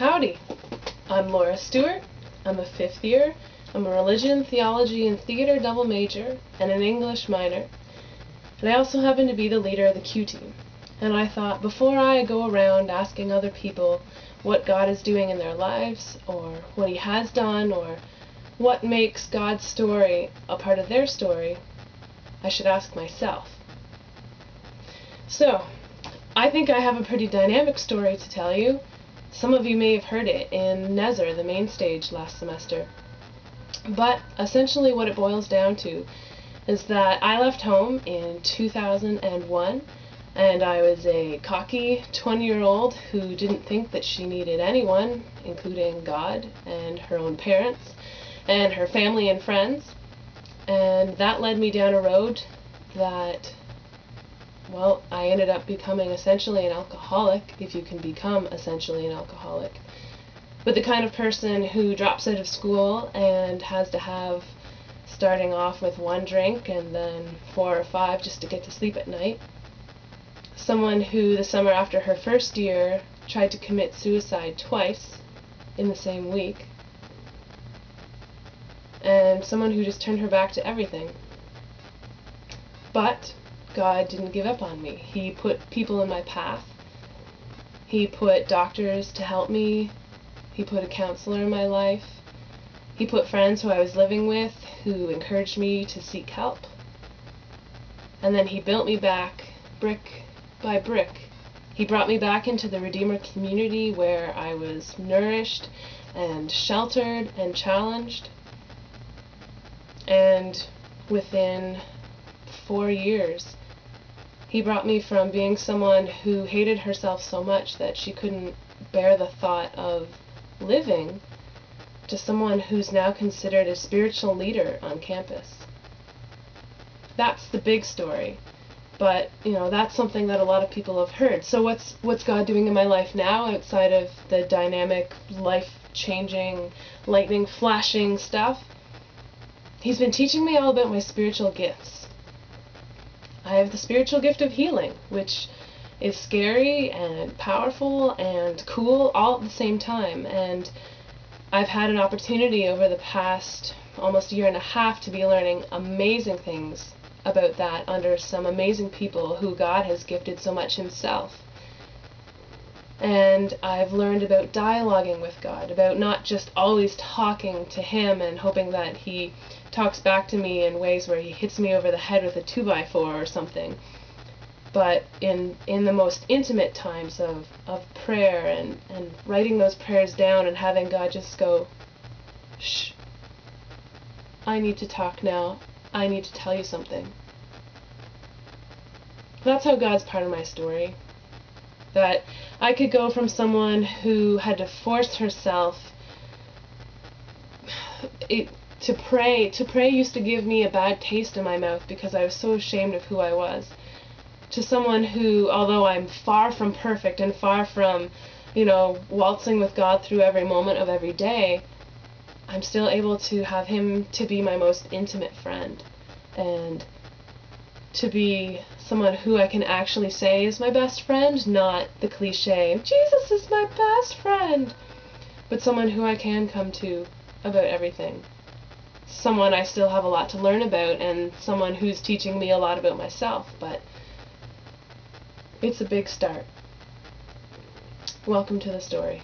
Howdy, I'm Laura Stewart. I'm a 5th year. I'm a religion, theology, and theater double major, and an English minor. And I also happen to be the leader of the Q team. And I thought, before I go around asking other people what God is doing in their lives, or what He has done, or what makes God's story a part of their story, I should ask myself. So, I think I have a pretty dynamic story to tell you. Some of you may have heard it in Nezer, the main stage, last semester. But essentially what it boils down to is that I left home in 2001, and I was a cocky 20-year-old who didn't think that she needed anyone, including God and her own parents and her family and friends. And that led me down a road that, well, I ended up becoming essentially an alcoholic, if you can become essentially an alcoholic. But the kind of person who drops out of school and has to have, starting off with 1 drink and then 4 or 5 just to get to sleep at night. Someone who the summer after her first year tried to commit suicide twice in the same week. And someone who just turned her back to everything. But God didn't give up on me. He put people in my path. He put doctors to help me. He put a counselor in my life. He put friends who I was living with who encouraged me to seek help. And then He built me back, brick by brick. He brought me back into the Redeemer community where I was nourished and sheltered and challenged. And within 4 years, He brought me from being someone who hated herself so much that she couldn't bear the thought of living to someone who's now considered a spiritual leader on campus. That's the big story. But, that's something that a lot of people have heard. So what's God doing in my life now outside of the dynamic, life-changing, lightning-flashing stuff? He's been teaching me all about my spiritual gifts. I have the spiritual gift of healing, which is scary and powerful and cool all at the same time. And I've had an opportunity over the past almost 1.5 years to be learning amazing things about that under some amazing people who God has gifted so much Himself. And I've learned about dialoguing with God, about not just always talking to Him and hoping that He talks back to me in ways where He hits me over the head with a 2x4 or something, but in the most intimate times of prayer and writing those prayers down and having God just go, shh, I need to talk now. I need to tell you something. That's how God's part of my story. That I could go from someone who had to force herself to pray. To pray used to give me a bad taste in my mouth because I was so ashamed of who I was. To someone who, although I'm far from perfect and far from, waltzing with God through every moment of every day, I'm still able to have Him to be my most intimate friend, and to be someone who I can actually say is my best friend, not the cliche, Jesus is my best friend, but someone who I can come to about everything. Someone I still have a lot to learn about, and someone who's teaching me a lot about myself, but it's a big start. Welcome to the story.